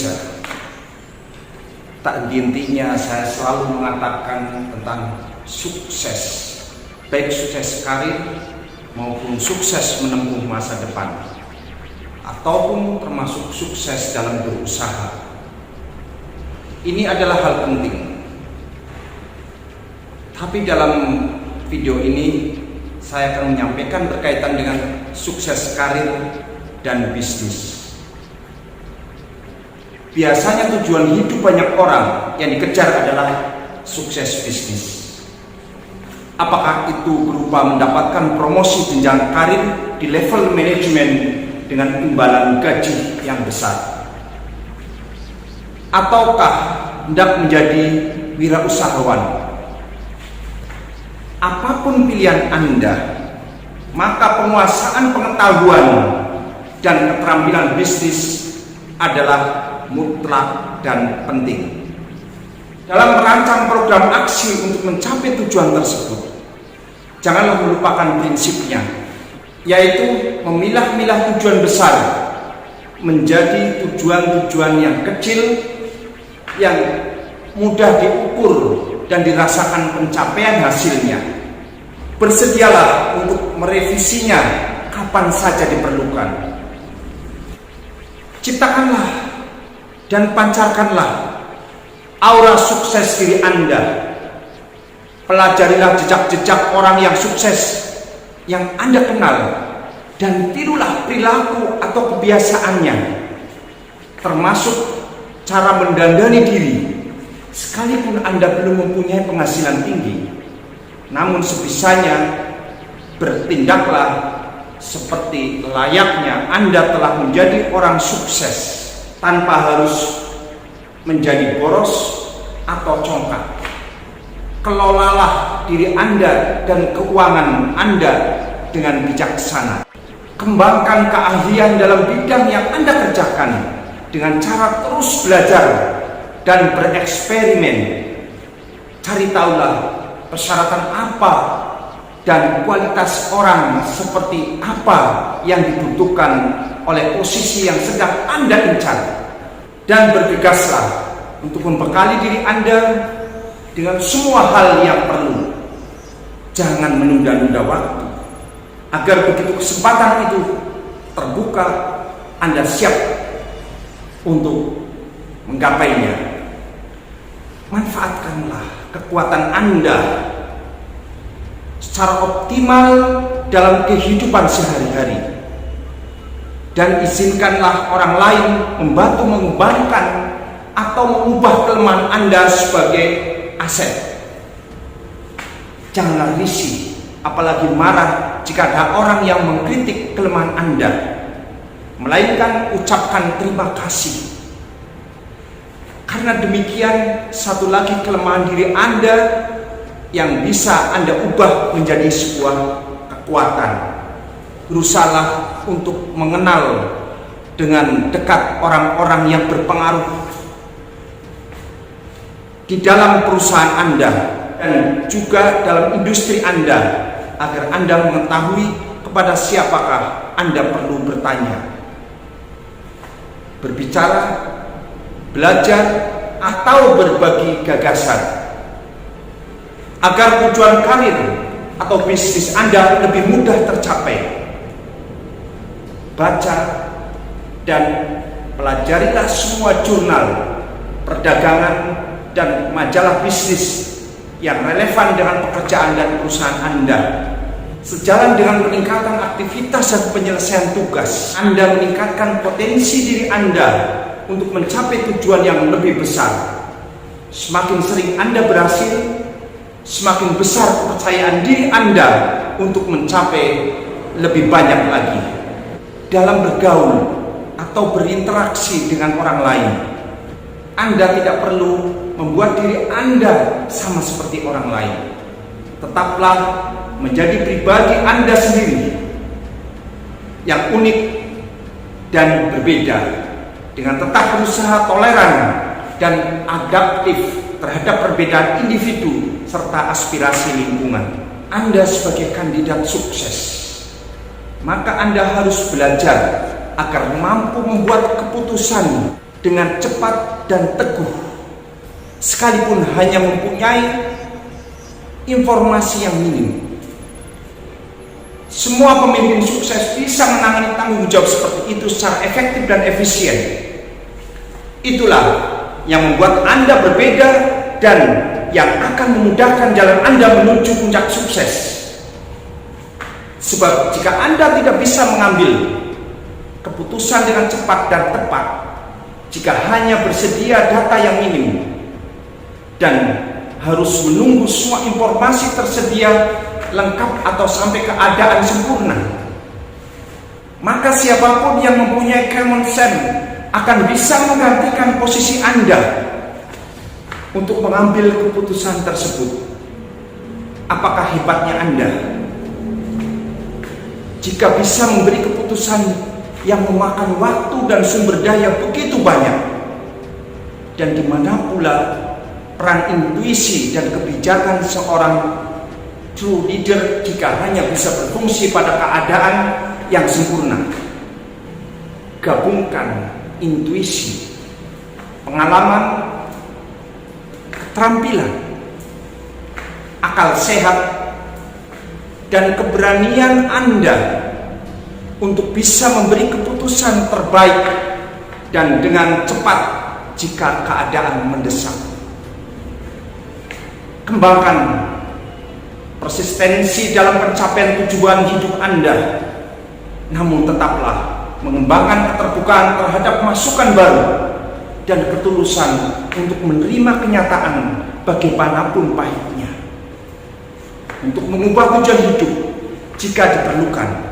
Indonesia. Tak henti-hentinya saya selalu mengatakan tentang sukses, baik sukses karir maupun sukses menempuh masa depan, ataupun termasuk sukses dalam berusaha. Ini adalah hal penting. Tapi dalam video ini saya akan menyampaikan berkaitan dengan sukses karir dan bisnis. Biasanya tujuan hidup banyak orang yang dikejar adalah sukses bisnis. Apakah itu berupa mendapatkan promosi jenjang karir di level manajemen dengan imbalan gaji yang besar, ataukah hendak menjadi wirausahawan? Apapun pilihan Anda, maka penguasaan pengetahuan dan keterampilan bisnis adalah mutlak dan penting. Dalam merancang program aksi untuk mencapai tujuan tersebut, janganlah melupakan prinsipnya, yaitu memilah-milah tujuan besar menjadi tujuan-tujuan yang kecil yang mudah diukur dan dirasakan pencapaian hasilnya. Bersedialah untuk merevisinya kapan saja diperlukan. Ciptakanlah dan pancarkanlah aura sukses diri Anda. Pelajarilah jejak-jejak orang yang sukses yang Anda kenal dan tirulah perilaku atau kebiasaannya, termasuk cara mendandani diri. Sekalipun Anda belum mempunyai penghasilan tinggi, namun sebisanya bertindaklah seperti layaknya Anda telah menjadi orang sukses, tanpa harus menjadi boros atau congkak. Kelolalah diri Anda dan keuangan Anda dengan bijaksana. Kembangkan keahlian dalam bidang yang Anda kerjakan dengan cara terus belajar dan bereksperimen. Cari tahulah persyaratan apa dan kualitas orang seperti apa yang dibutuhkan oleh posisi yang sedang Anda incar, dan bergegaslah untuk membekali diri Anda dengan semua hal yang perlu. Jangan menunda-nunda waktu, agar begitu kesempatan itu terbuka, Anda siap untuk menggapainya. Manfaatkanlah kekuatan Anda secara optimal dalam kehidupan sehari-hari, dan izinkanlah orang lain membantu mengembangkan atau mengubah kelemahan Anda sebagai aset. Janganlah risih, apalagi marah jika ada orang yang mengkritik kelemahan Anda, melainkan ucapkan terima kasih. Karena demikian, satu lagi kelemahan diri Anda yang bisa Anda ubah menjadi sebuah kekuatan. Berusahalah untuk mengenal dengan dekat orang-orang yang berpengaruh di dalam perusahaan Anda dan juga dalam industri Anda, agar Anda mengetahui kepada siapakah Anda perlu bertanya, berbicara, belajar, atau berbagi gagasan, agar tujuan karir atau bisnis Anda lebih mudah tercapai. Baca dan pelajarilah semua jurnal perdagangan dan majalah bisnis yang relevan dengan pekerjaan dan perusahaan Anda. Sejalan dengan peningkatan aktivitas dan penyelesaian tugas, Anda meningkatkan potensi diri Anda untuk mencapai tujuan yang lebih besar. Semakin sering Anda berhasil, semakin besar kepercayaan diri Anda untuk mencapai lebih banyak lagi. Dalam bergaul atau berinteraksi dengan orang lain, Anda tidak perlu membuat diri Anda sama seperti orang lain. Tetaplah menjadi pribadi Anda sendiri yang unik dan berbeda, dengan tetap berusaha toleran dan adaptif terhadap perbedaan individu serta aspirasi lingkungan. Anda sebagai kandidat sukses, maka Anda harus belajar agar mampu membuat keputusan dengan cepat dan teguh, sekalipun hanya mempunyai informasi yang minim. Semua pemimpin sukses bisa menangani tanggung jawab seperti itu secara efektif dan efisien. Itulah yang membuat Anda berbeda dan yang akan memudahkan jalan Anda menuju puncak sukses. Sebab jika Anda tidak bisa mengambil keputusan dengan cepat dan tepat, jika hanya bersedia data yang minim dan harus menunggu semua informasi tersedia lengkap atau sampai keadaan sempurna, maka siapapun yang mempunyai common sense akan bisa menggantikan posisi Anda untuk mengambil keputusan tersebut. Apakah hebatnya Anda jika bisa memberi keputusan yang memakan waktu dan sumber daya begitu banyak, dan di mana pula peran intuisi dan kebijakan seorang true leader jika hanya bisa berfungsi pada keadaan yang sempurna. Gabungkan intuisi, pengalaman, keterampilan, akal sehat, dan keberanian Anda untuk bisa memberi keputusan terbaik dan dengan cepat jika keadaan mendesak. Kembangkan persistensi dalam pencapaian tujuan hidup Anda, namun tetaplah mengembangkan keterbukaan terhadap masukan baru dan ketulusan untuk menerima kenyataan bagaimanapun pahitnya, untuk mengubah tujuan hidup jika diperlukan.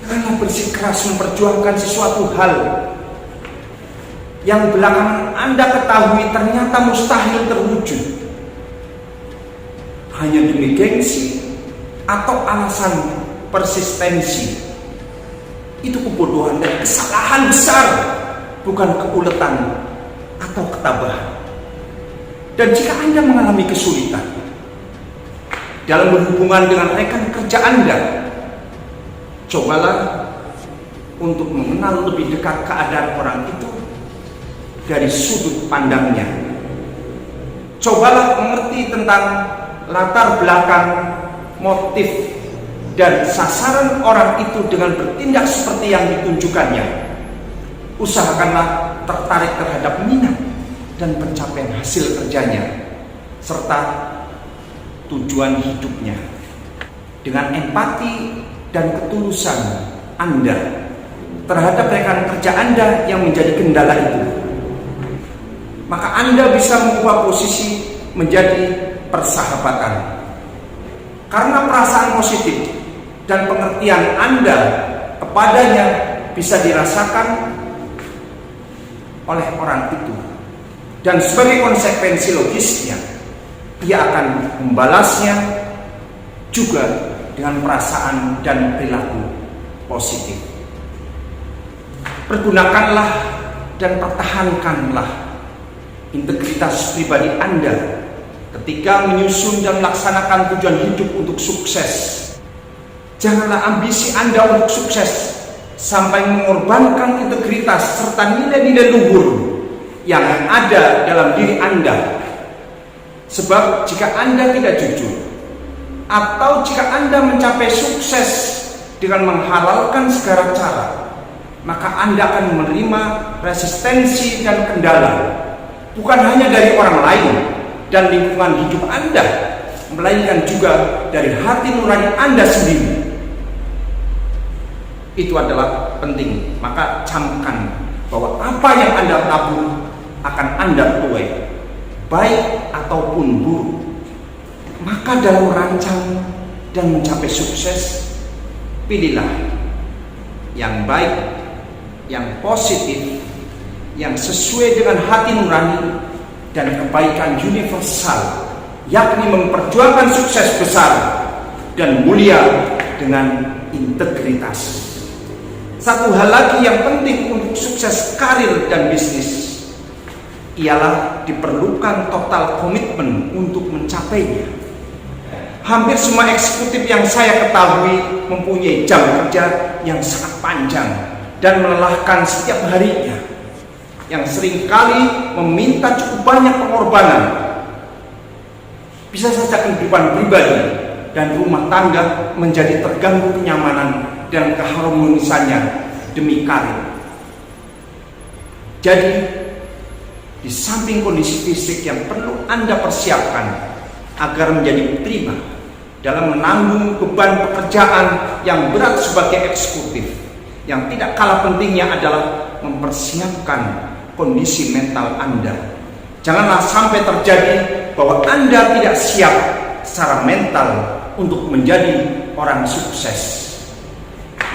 Janganlah bersikeras memperjuangkan sesuatu hal yang belakangan Anda ketahui ternyata mustahil terwujud, hanya demi gengsi atau alasan persistensi. Itu kebodohan dan kesalahan besar, bukan keuletan atau ketabahan. Dan jika Anda mengalami kesulitan dalam berhubungan dengan rekan kerja Anda, cobalah untuk mengenal lebih dekat keadaan orang itu dari sudut pandangnya. Cobalah mengerti tentang latar belakang, motif, dan sasaran orang itu dengan bertindak seperti yang ditunjukkannya. Usahakanlah tertarik terhadap minat dan pencapaian hasil kerjanya serta tujuan hidupnya. Dengan empati dan ketulusan Anda terhadap rekan kerja Anda yang menjadi kendala itu, maka Anda bisa mengubah posisi menjadi persahabatan. Karena perasaan positif dan pengertian Anda kepadanya bisa dirasakan oleh orang itu, dan sebagai konsekuensi logisnya, ia akan membalasnya juga dengan perasaan dan perilaku positif. Pergunakanlah dan pertahankanlah integritas pribadi Anda ketika menyusun dan melaksanakan tujuan hidup untuk sukses. Janganlah ambisi Anda untuk sukses sampai mengorbankan integritas serta nilai-nilai luhur yang ada dalam diri Anda. Sebab jika Anda tidak jujur, atau jika Anda mencapai sukses dengan menghalalkan segala cara, maka Anda akan menerima resistensi dan kendala, bukan hanya dari orang lain dan lingkungan hidup Anda, melainkan juga dari hati nurani Anda sendiri. Itu adalah penting. Maka camkan bahwa apa yang Anda tabur akan Anda tuai, baik ataupun buruk. Maka dalam merancang dan mencapai sukses, pilihlah yang baik, yang positif, yang sesuai dengan hati nurani dan kebaikan universal, yakni memperjuangkan sukses besar dan mulia dengan integritas. Satu hal lagi yang penting untuk sukses karir dan bisnis ialah diperlukan total komitmen untuk mencapainya. Hampir semua eksekutif yang saya ketahui mempunyai jam kerja yang sangat panjang dan melelahkan setiap harinya. yang seringkali meminta cukup banyak pengorbanan. Bisa saja kehidupan pribadi dan rumah tangga menjadi terganggu kenyamanan dan keharmonisannya demi karir. Jadi, di samping kondisi fisik yang perlu Anda persiapkan agar menjadi prima dalam menanggung beban pekerjaan yang berat sebagai eksekutif, yang tidak kalah pentingnya adalah mempersiapkan kondisi mental Anda. Janganlah sampai terjadi bahwa Anda tidak siap secara mental untuk menjadi orang sukses,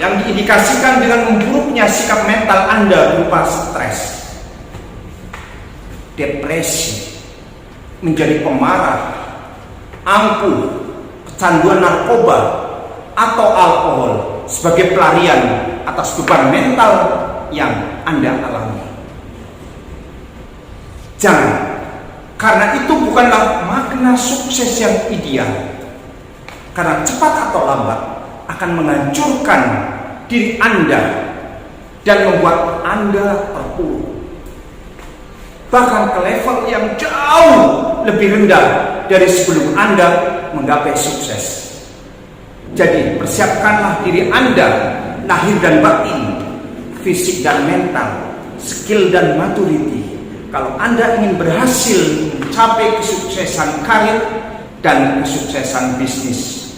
yang diindikasikan dengan memburuknya sikap mental Anda berupa stres, depresi, menjadi pemarah, angkuh, kecanduan narkoba atau alkohol sebagai pelarian atas beban mental yang Anda alami. Jangan, karena itu bukanlah makna sukses yang ideal, karena cepat atau lambat akan menghancurkan diri Anda dan membuat Anda terpuruk, bahkan ke level yang jauh lebih rendah dari sebelum Anda menggapai sukses. Jadi persiapkanlah diri Anda, lahir dan batin, fisik dan mental, skill dan maturity, kalau Anda ingin berhasil mencapai kesuksesan karir dan kesuksesan bisnis.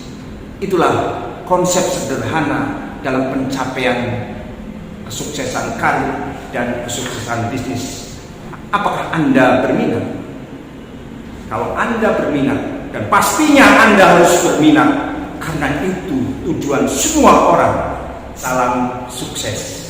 Itulah konsep sederhana dalam pencapaian kesuksesan karir dan kesuksesan bisnis. Apakah Anda berminat? Kalau Anda berminat, dan pastinya Anda harus berminat, karena itu tujuan semua orang. Salam sukses.